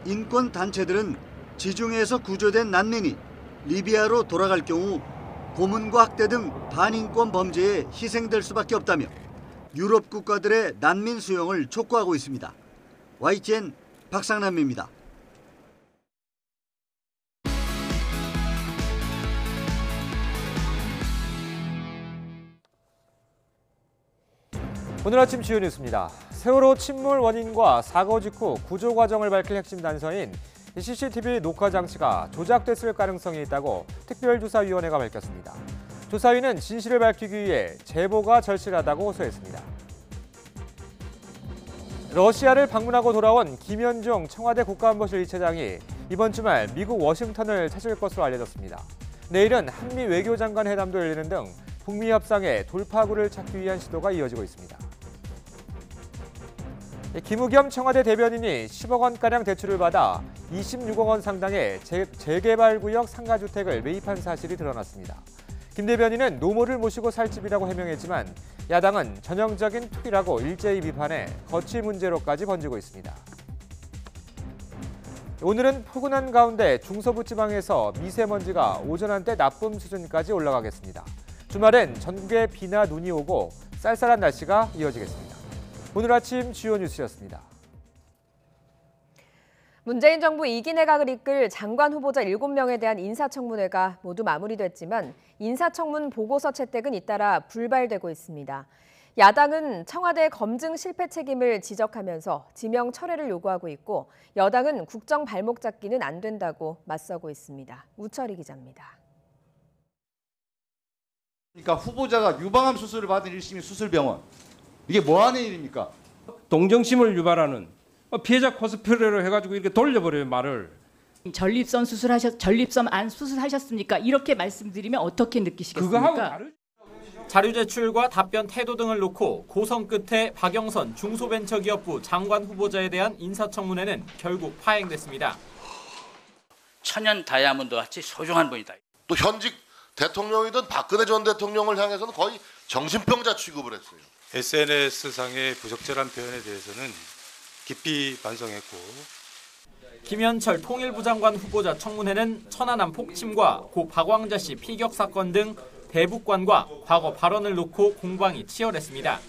인권 단체들은 지중해에서 구조된 난민이 리비아로 돌아갈 경우 고문과 학대 등 반인권 범죄에 희생될 수밖에 없다며 유럽 국가들의 난민 수용을 촉구하고 있습니다. YTN 박상남입니다.
오늘 아침 주요 뉴스입니다. 세월호 침몰 원인과 사고 직후 구조 과정을 밝힐 핵심 단서인 CCTV 녹화 장치가 조작됐을 가능성이 있다고 특별조사위원회가 밝혔습니다. 조사위는 진실을 밝히기 위해 제보가 절실하다고 호소했습니다. 러시아를 방문하고 돌아온 김현종 청와대 국가안보실 2차장이 이번 주말 미국 워싱턴을 찾을 것으로 알려졌습니다. 내일은 한미 외교장관 회담도 열리는 등 북미 협상의 돌파구를 찾기 위한 시도가 이어지고 있습니다. 김우겸 청와대 대변인이 10억 원가량 대출을 받아 26억 원 상당의 재개발구역 상가주택을 매입한 사실이 드러났습니다. 김 대변인은 노모를 모시고 살 집이라고 해명했지만 야당은 전형적인 투기라고 일제히 비판해 거취 문제로까지 번지고 있습니다. 오늘은 포근한 가운데 중서부지방에서 미세먼지가 오전 한때 나쁨 수준까지 올라가겠습니다. 주말엔 전국에 비나 눈이 오고 쌀쌀한 날씨가 이어지겠습니다. 오늘 아침 주요 뉴스였습니다.
문재인 정부 2기 내각을 이끌 장관 후보자 7명에 대한 인사청문회가 모두 마무리됐지만 인사청문 보고서 채택은 잇따라 불발되고 있습니다. 야당은 청와대 검증 실패 책임을 지적하면서 지명 철회를 요구하고 있고 여당은 국정 발목 잡기는 안 된다고 맞서고 있습니다. 우철희 기자입니다.
그러니까 후보자가 유방암 수술을 받은 1심이 수술병원. 이게 뭐 하는 일입니까?
동정심을 유발하는 피해자 코스프레로 해가지고 이렇게 돌려버려요, 말을.
전립선 안 수술하셨습니까? 이렇게 말씀드리면 어떻게 느끼시겠습니까?
그거하고 다르...
자료 제출과 답변 태도 등을 놓고 고성 끝에 박영선 중소벤처기업부 장관 후보자에 대한 인사청문회는 결국 파행됐습니다.
천연 다이아몬드 같이 소중한 분이다.
또 현직 대통령이든 박근혜 전 대통령을 향해서는 거의 정신병자 취급을 했어요.
SNS상의 부적절한 표현에 대해서는 깊이 반성했고.
김현철 통일부 장관 후보자 청문회는 천안함 폭침과 고 박왕자 씨 피격 사건 등 대북관과 과거 발언을 놓고 공방이 치열했습니다.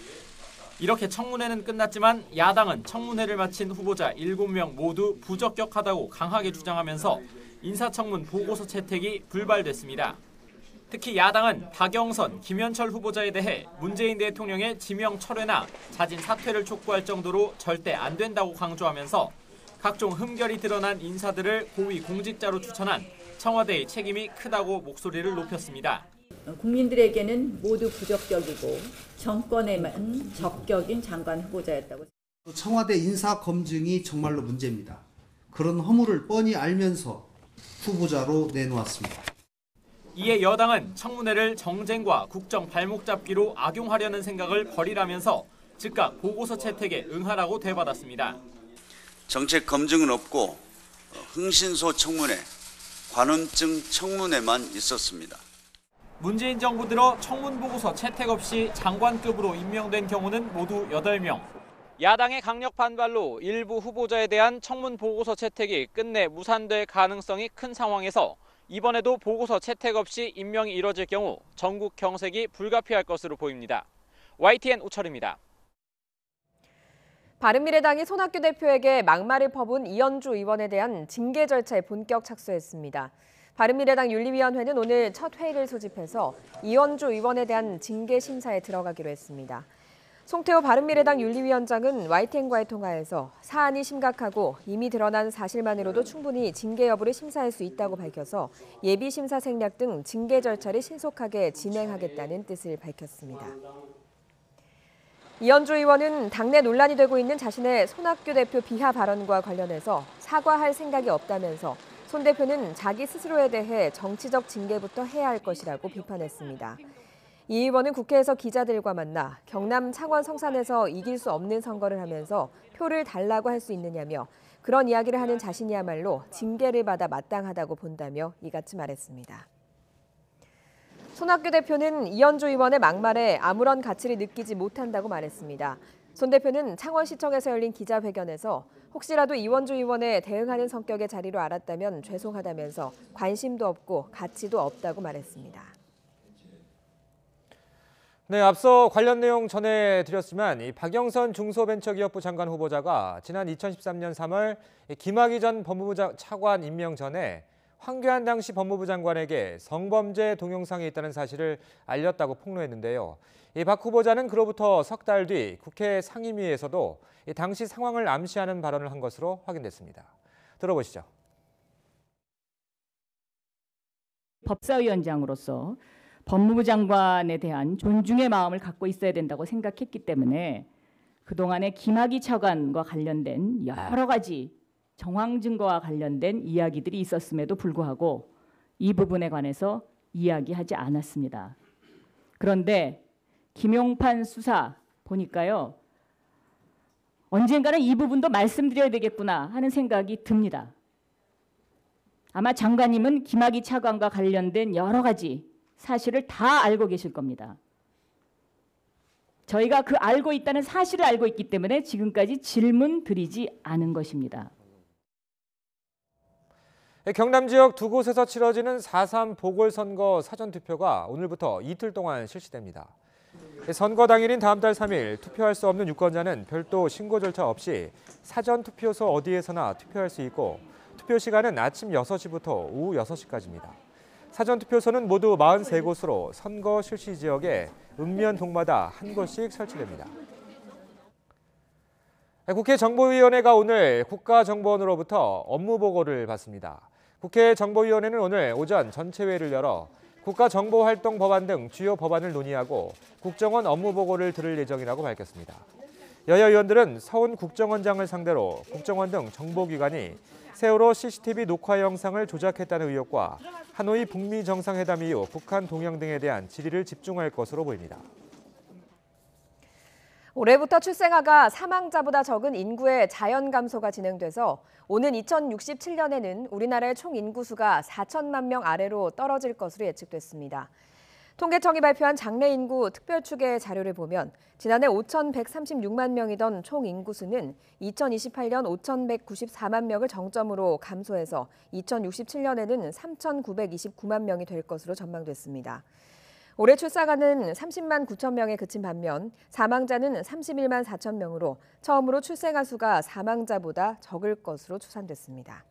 이렇게 청문회는 끝났지만 야당은 청문회를 마친 후보자 7명 모두 부적격하다고 강하게 주장하면서 인사청문 보고서 채택이 불발됐습니다. 특히 야당은 박영선, 김현철 후보자에 대해 문재인 대통령의 지명 철회나 자진 사퇴를 촉구할 정도로 절대 안 된다고 강조하면서 각종 흠결이 드러난 인사들을 고위 공직자로 추천한 청와대의 책임이 크다고 목소리를 높였습니다.
국민들에게는 모두 부적격이고 정권에만 적격인 장관 후보자였다고.
청와대 인사 검증이 정말로 문제입니다. 그런 허물을 뻔히 알면서 후보자로 내놓았습니다.
이에 여당은 청문회를 정쟁과 국정 발목 잡기로 악용하려는 생각을 버리라면서 즉각 보고서 채택에 응하라고 되받았습니다.
정책 검증은 없고 흥신소 청문회, 관원증 청문회만 있었습니다.
문재인 정부 들어 청문 보고서 채택 없이 장관급으로 임명된 경우는 모두 8명. 야당의 강력 반발로 일부 후보자에 대한 청문 보고서 채택이 끝내 무산될 가능성이 큰 상황에서 이번에도 보고서 채택 없이 임명이 이뤄질 경우 전국 경색이 불가피할 것으로 보입니다. YTN 우철입니다.
바른미래당이 손학규 대표에게 막말을 퍼부은 이현주 의원에 대한 징계 절차에 본격 착수했습니다. 바른미래당 윤리위원회는 오늘 첫 회의를 소집해서 이현주 의원에 대한 징계 심사에 들어가기로 했습니다. 송태호 바른미래당 윤리위원장은 YTN과의 통화에서 사안이 심각하고 이미 드러난 사실만으로도 충분히 징계 여부를 심사할 수 있다고 밝혀서 예비심사 생략 등 징계 절차를 신속하게 진행하겠다는 뜻을 밝혔습니다. 이현주 의원은 당내 논란이 되고 있는 자신의 손학규 대표 비하 발언과 관련해서 사과할 생각이 없다면서 손 대표는 자기 스스로에 대해 정치적 징계부터 해야 할 것이라고 비판했습니다. 이 의원은 국회에서 기자들과 만나 경남 창원 성산에서 이길 수 없는 선거를 하면서 표를 달라고 할 수 있느냐며 그런 이야기를 하는 자신이야말로 징계를 받아 마땅하다고 본다며 이같이 말했습니다. 손학규 대표는 이현주 의원의 막말에 아무런 가치를 느끼지 못한다고 말했습니다. 손 대표는 창원시청에서 열린 기자회견에서 혹시라도 이현주 의원에 대응하는 성격의 자리로 알았다면 죄송하다면서 관심도 없고 가치도 없다고 말했습니다.
네, 앞서 관련 내용 전해드렸지만 이 박영선 중소벤처기업부 장관 후보자가 지난 2013년 3월 김학의 전 법무부 차관 임명 전에 황교안 당시 법무부 장관에게 성범죄 동영상이 있다는 사실을 알렸다고 폭로했는데요. 이 박 후보자는 그로부터 석 달 뒤 국회 상임위에서도 이 당시 상황을 암시하는 발언을 한 것으로 확인됐습니다. 들어보시죠.
법사위원장으로서 법무부 장관에 대한 존중의 마음을 갖고 있어야 된다고 생각했기 때문에 그동안의 김학의 차관과 관련된 여러 가지 정황 증거와 관련된 이야기들이 있었음에도 불구하고 이 부분에 관해서 이야기하지 않았습니다. 그런데 김용판 수사 보니까요. 언젠가는 이 부분도 말씀드려야 되겠구나 하는 생각이 듭니다. 아마 장관님은 김학의 차관과 관련된 여러 가지 사실을 다 알고 계실 겁니다. 저희가 그 알고 있다는 사실을 알고 있기 때문에 지금까지 질문 드리지 않은 것입니다.
경남 지역 두 곳에서 치러지는 4.3 보궐선거 사전투표가 오늘부터 이틀 동안 실시됩니다. 선거 당일인 다음 달 3일 투표할 수 없는 유권자는 별도 신고 절차 없이 사전투표소 어디에서나 투표할 수 있고 투표 시간은 아침 6시부터 오후 6시까지입니다. 사전투표소는 모두 43곳으로 선거 실시 지역에 읍면동마다 한 곳씩 설치됩니다. 국회 정보위원회가 오늘 국가정보원으로부터 업무보고를 받습니다. 국회 정보위원회는 오늘 오전 전체회의를 열어 국가정보활동 법안 등 주요 법안을 논의하고 국정원 업무보고를 들을 예정이라고 밝혔습니다. 여야 의원들은 서훈 국정원장을 상대로 국정원 등 정보기관이 세월호 CCTV 녹화 영상을 조작했다는 의혹과 하노이 북미 정상회담 이후 북한 동향 등에 대한 질의를 집중할 것으로 보입니다.
올해부터 출생아가 사망자보다 적은 인구의 자연 감소가 진행돼서 오는 2067년에는 우리나라의 총 인구수가 4천만 명 아래로 떨어질 것으로 예측됐습니다. 통계청이 발표한 장래 인구 특별추계 자료를 보면 지난해 5,136만 명이던 총 인구수는 2028년 5,194만 명을 정점으로 감소해서 2067년에는 3,929만 명이 될 것으로 전망됐습니다. 올해 출산가는 30만 9천 명에 그친 반면 사망자는 31만 4천 명으로 처음으로 출생아 수가 사망자보다 적을 것으로 추산됐습니다.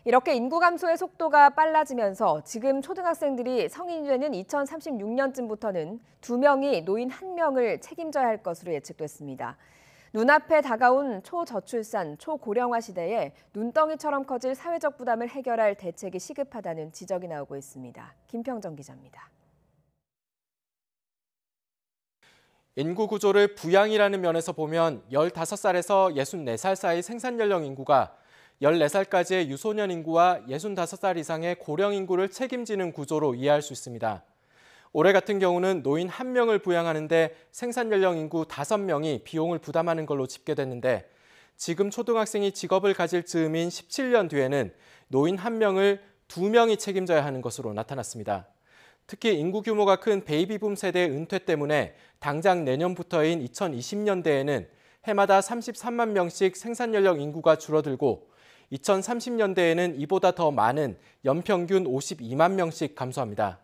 이렇게 인구 감소의 속도가 빨라지면서 지금 초등학생들이 성인이 되는 2036년쯤부터는 2명이 노인 1명을 책임져야 할 것으로 예측됐습니다. 눈앞에 다가온 초저출산, 초고령화 시대에 눈덩이처럼 커질 사회적 부담을 해결할 대책이 시급하다는 지적이 나오고 있습니다. 김평정 기자입니다.
인구 구조를 부양이라는 면에서 보면 15살에서 64살 사이 생산 연령 인구가 14살까지의 유소년 인구와 65살 이상의 고령 인구를 책임지는 구조로 이해할 수 있습니다. 올해 같은 경우는 노인 1명을 부양하는데 생산 연령 인구 5명이 비용을 부담하는 걸로 집계됐는데 지금 초등학생이 직업을 가질 즈음인 17년 뒤에는 노인 1명을 2명이 책임져야 하는 것으로 나타났습니다. 특히 인구 규모가 큰 베이비붐 세대의 은퇴 때문에 당장 내년부터인 2020년대에는 해마다 33만 명씩 생산 연령 인구가 줄어들고 2030년대에는 이보다 더 많은 연평균 52만 명씩 감소합니다.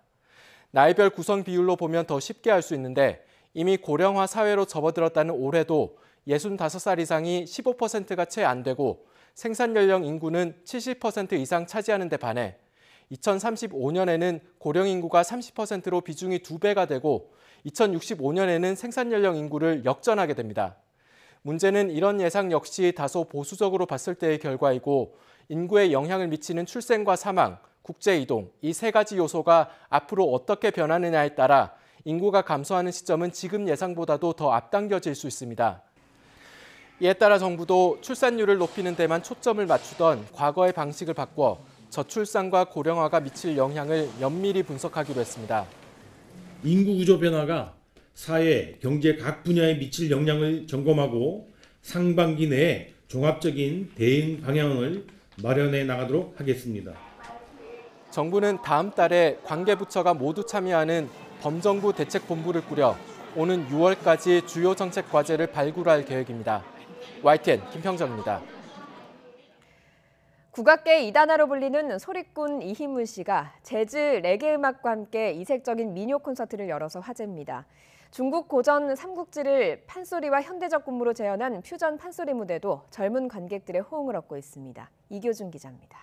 나이별 구성 비율로 보면 더 쉽게 알 수 있는데 이미 고령화 사회로 접어들었다는 올해도 65살 이상이 15%가 채 안 되고 생산 연령 인구는 70% 이상 차지하는 데 반해 2035년에는 고령 인구가 30%로 비중이 2배가 되고 2065년에는 생산 연령 인구를 역전하게 됩니다. 문제는 이런 예상 역시 다소 보수적으로 봤을 때의 결과이고 인구에 영향을 미치는 출생과 사망, 국제이동 이 세 가지 요소가 앞으로 어떻게 변하느냐에 따라 인구가 감소하는 시점은 지금 예상보다도 더 앞당겨질 수 있습니다. 이에 따라 정부도 출산율을 높이는 데만 초점을 맞추던 과거의 방식을 바꿔 저출산과 고령화가 미칠 영향을 면밀히 분석하기로 했습니다.
인구 구조 변화가 사회, 경제 각 분야에 미칠 영향을 점검하고 상반기 내에 종합적인 대응 방향을 마련해 나가도록 하겠습니다.
정부는 다음 달에 관계부처가 모두 참여하는 범정부 대책본부를 꾸려 오는 6월까지 주요 정책 과제를 발굴할 계획입니다. YTN 김평정입니다.
국악계의 이단아로 불리는 소리꾼 이희문 씨가 재즈 레게 음악과 함께 이색적인 민요 콘서트를 열어서 화제입니다. 중국 고전 삼국지를 판소리와 현대적 군무로 재현한 퓨전 판소리 무대도 젊은 관객들의 호응을 얻고 있습니다. 이교준 기자입니다.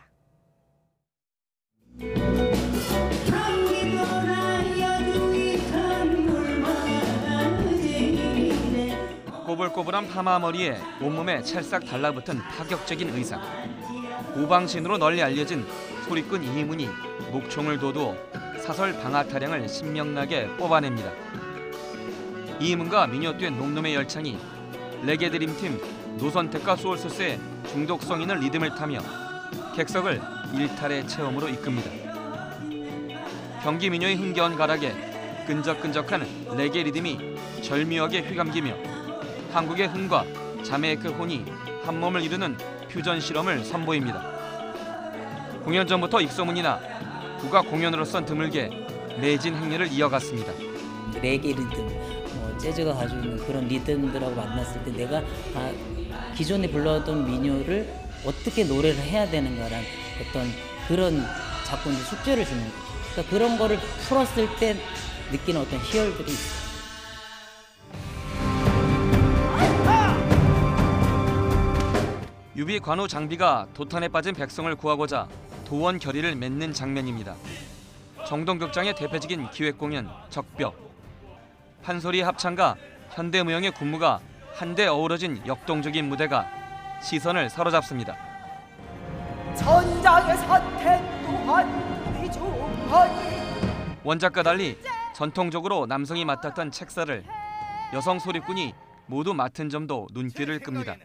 꼬불꼬불한 파마머리에 온몸에 찰싹 달라붙은 파격적인 의상. 고방신으로 널리 알려진 소리꾼 이희문이 목총을 둬도 사설 방아타령을 신명나게 뽑아냅니다. 이희문과 민요뛴 놈놈의 열창이 레게 드림팀 노선택과 소울소스의 중독성 있는 리듬을 타며 객석을 일탈의 체험으로 이끕니다. 경기 민요의 흥겨운 가락에 끈적끈적한 레게 리듬이 절묘하게 휘감기며 한국의 흥과 자메이카 혼이 한 몸을 이루는 퓨전 실험을 선보입니다. 공연 전부터 입소문이나 국악 공연으로선 드물게 매진 행렬을 이어갔습니다.
레게 리듬, 재즈가 가지고 있는 그런 리듬들하고 만났을 때 내가 기존에 불러왔던 민요를 어떻게 노래를 해야 되는가라는 어떤 그런 자꾸 이제 숙제를 주는 거죠. 그러니까 그런 거를 풀었을 때 느끼는 어떤 희열들이 있어요.
유비 관우 장비가 도탄에 빠진 백성을 구하고자 도원 결의를 맺는 장면입니다. 정동극장의 대표적인 기획공연 적벽. 판소리 합창과 현대무용의 군무가 한데 어우러진 역동적인 무대가 시선을 사로잡습니다.
전장의 선택 또한 위중하니.
원작과 달리 전통적으로 남성이 맡았던 책사를 여성 소리꾼이 모두 맡은 점도 눈길을 끕니다.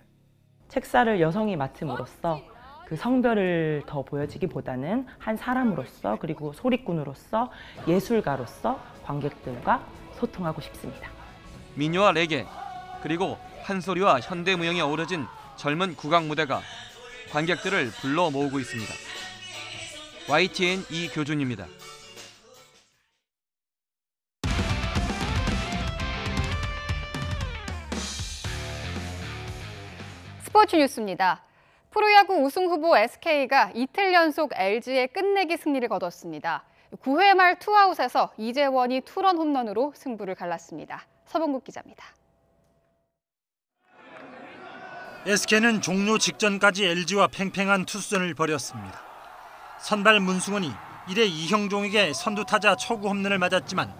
책사를 여성이 맡음으로써 그 성별을 더 보여지기보다는 한 사람으로서 그리고 소리꾼으로서 예술가로서 관객들과 소통하고 싶습니다.
민요와 레게 그리고 판소리와 현대무용이 어우러진 젊은 국악 무대가 관객들을 불러 모으고 있습니다. YTN 이교준입니다.
스포츠 뉴스입니다. 프로야구 우승 후보 SK가 이틀 연속 LG의 끝내기 승리를 거뒀습니다. 9회 말 투아웃에서 이재원이 투런 홈런으로 승부를 갈랐습니다. 서봉국 기자입니다.
SK는 종료 직전까지 LG와 팽팽한 투수전을 벌였습니다. 선발 문승원이 1회 이형종에게 선두타자 초구 홈런을 맞았지만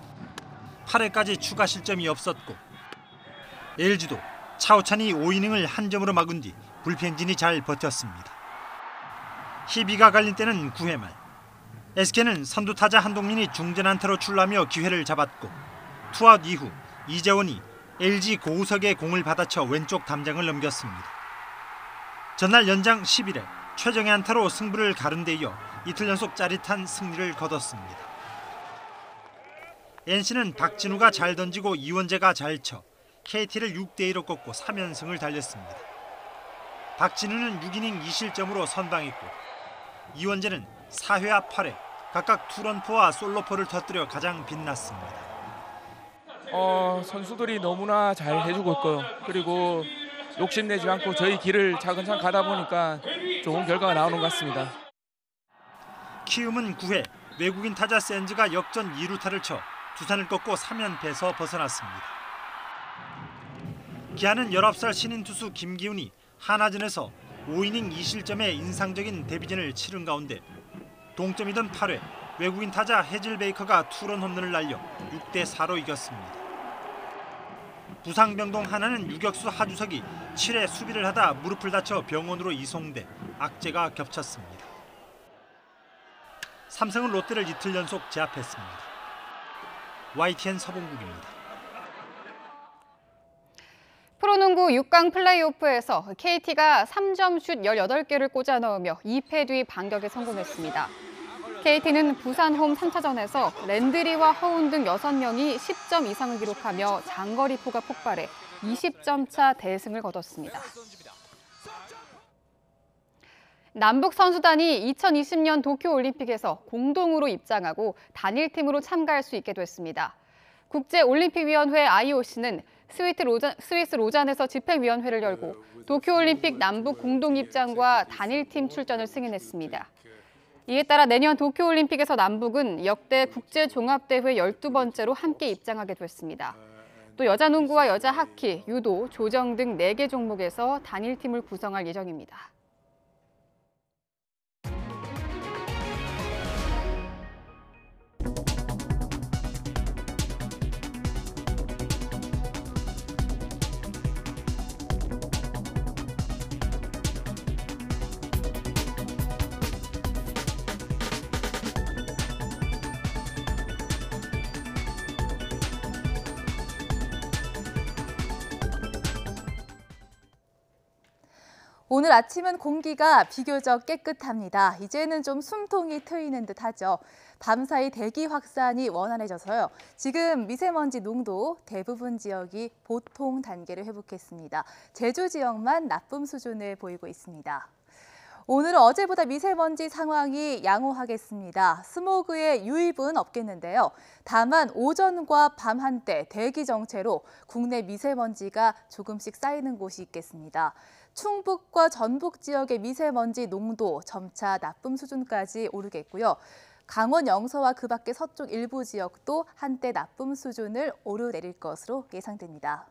8회까지 추가 실점이 없었고 LG도 차우찬이 5이닝을 한 점으로 막은 뒤 불펜진이 잘 버텼습니다. 희비가 갈린 때는 9회 말 SK는 선두타자 한동민이 중전 안타로 출루하며 기회를 잡았고 투아웃 이후 이재원이 LG 고우석의 공을 받아쳐 왼쪽 담장을 넘겼습니다. 전날 연장 11회 최정의 안타로 승부를 가른 데 이어 이틀 연속 짜릿한 승리를 거뒀습니다. NC는 박진우가 잘 던지고 이원재가 잘 쳐 KT를 6대2로 꺾고 3연승을 달렸습니다. 박진우는 6이닝 2실점으로 선방했고 이원재는 4회와 8회 각각 투런포와 솔로포를 터뜨려 가장 빛났습니다.
선수들이 너무나 잘 해주고 있고요. 그리고 욕심내지 않고 저희 길을 차근차근 가다 보니까 좋은 결과가 나오는 것 같습니다.
키움은 9회 외국인 타자 샌즈가 역전 2루타를 쳐 두산을 꺾고 3연패에서 벗어났습니다. 기아는 19살 신인 투수 김기훈이 하나전에서 5이닝 2실점의 인상적인 데뷔전을 치른 가운데 동점이던 8회 외국인 타자 해질 베이커가 투런 홈런을 날려 6대4로 이겼습니다. 부상병동 하나는 유격수 하주석이 7회 수비를 하다 무릎을 다쳐 병원으로 이송돼 악재가 겹쳤습니다. 삼성은 롯데를 이틀 연속 제압했습니다. YTN 서봉국입니다.
프로농구 6강 플레이오프에서 KT가 3점 슛 18개를 꽂아 넣으며 2패 뒤 반격에 성공했습니다. KT는 부산 홈 3차전에서 랜드리와 허운 등 6명이 10점 이상을 기록하며 장거리포가 폭발해 20점 차 대승을 거뒀습니다. 남북 선수단이 2020년 도쿄올림픽에서 공동으로 입장하고 단일팀으로 참가할 수 있게 됐습니다. 국제올림픽위원회 IOC는 스위스 로잔에서 집행위원회를 열고 도쿄올림픽 남북 공동입장과 단일팀 출전을 승인했습니다. 이에 따라 내년 도쿄올림픽에서 남북은 역대 국제종합대회 12번째로 함께 입장하게 됐습니다. 또 여자농구와 여자하키, 유도, 조정 등 4개 종목에서 단일팀을 구성할 예정입니다.
오늘 아침은 공기가 비교적 깨끗합니다. 이제는 좀 숨통이 트이는 듯하죠. 밤사이 대기 확산이 원활해져서요. 지금 미세먼지 농도 대부분 지역이 보통 단계를 회복했습니다. 제주 지역만 나쁨 수준을 보이고 있습니다. 오늘은 어제보다 미세먼지 상황이 양호하겠습니다. 스모그의 유입은 없겠는데요. 다만 오전과 밤 한때 대기 정체로 국내 미세먼지가 조금씩 쌓이는 곳이 있겠습니다. 충북과 전북 지역의 미세먼지 농도 점차 나쁨 수준까지 오르겠고요. 강원 영서와 그 밖의 서쪽 일부 지역도 한때 나쁨 수준을 오르내릴 것으로 예상됩니다.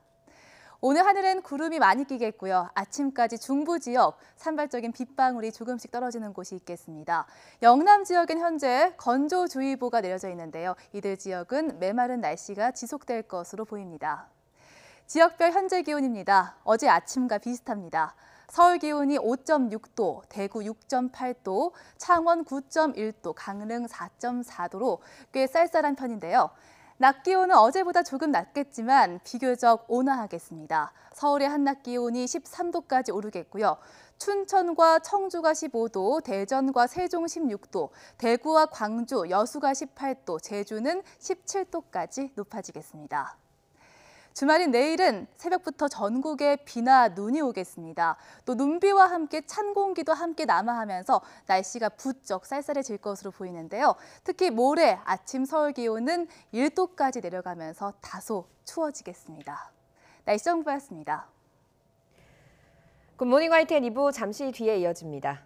오늘 하늘엔 구름이 많이 끼겠고요. 아침까지 중부 지역 산발적인 빗방울이 조금씩 떨어지는 곳이 있겠습니다. 영남 지역엔 현재 건조주의보가 내려져 있는데요. 이들 지역은 메마른 날씨가 지속될 것으로 보입니다. 지역별 현재 기온입니다. 어제 아침과 비슷합니다. 서울 기온이 5.6도, 대구 6.8도, 창원 9.1도, 강릉 4.4도로 꽤 쌀쌀한 편인데요. 낮 기온은 어제보다 조금 낮겠지만 비교적 온화하겠습니다. 서울의 한낮 기온이 13도까지 오르겠고요. 춘천과 청주가 15도, 대전과 세종 16도, 대구와 광주, 여수가 18도, 제주는 17도까지 높아지겠습니다. 주말인 내일은 새벽부터 전국에 비나 눈이 오겠습니다. 또 눈비와 함께 찬 공기도 함께 남하하면서 날씨가 부쩍 쌀쌀해질 것으로 보이는데요. 특히 모레 아침 서울 기온은 1도까지 내려가면서 다소 추워지겠습니다. 날씨 정보였습니다.
굿모닝 YTN 2부 잠시 뒤에 이어집니다.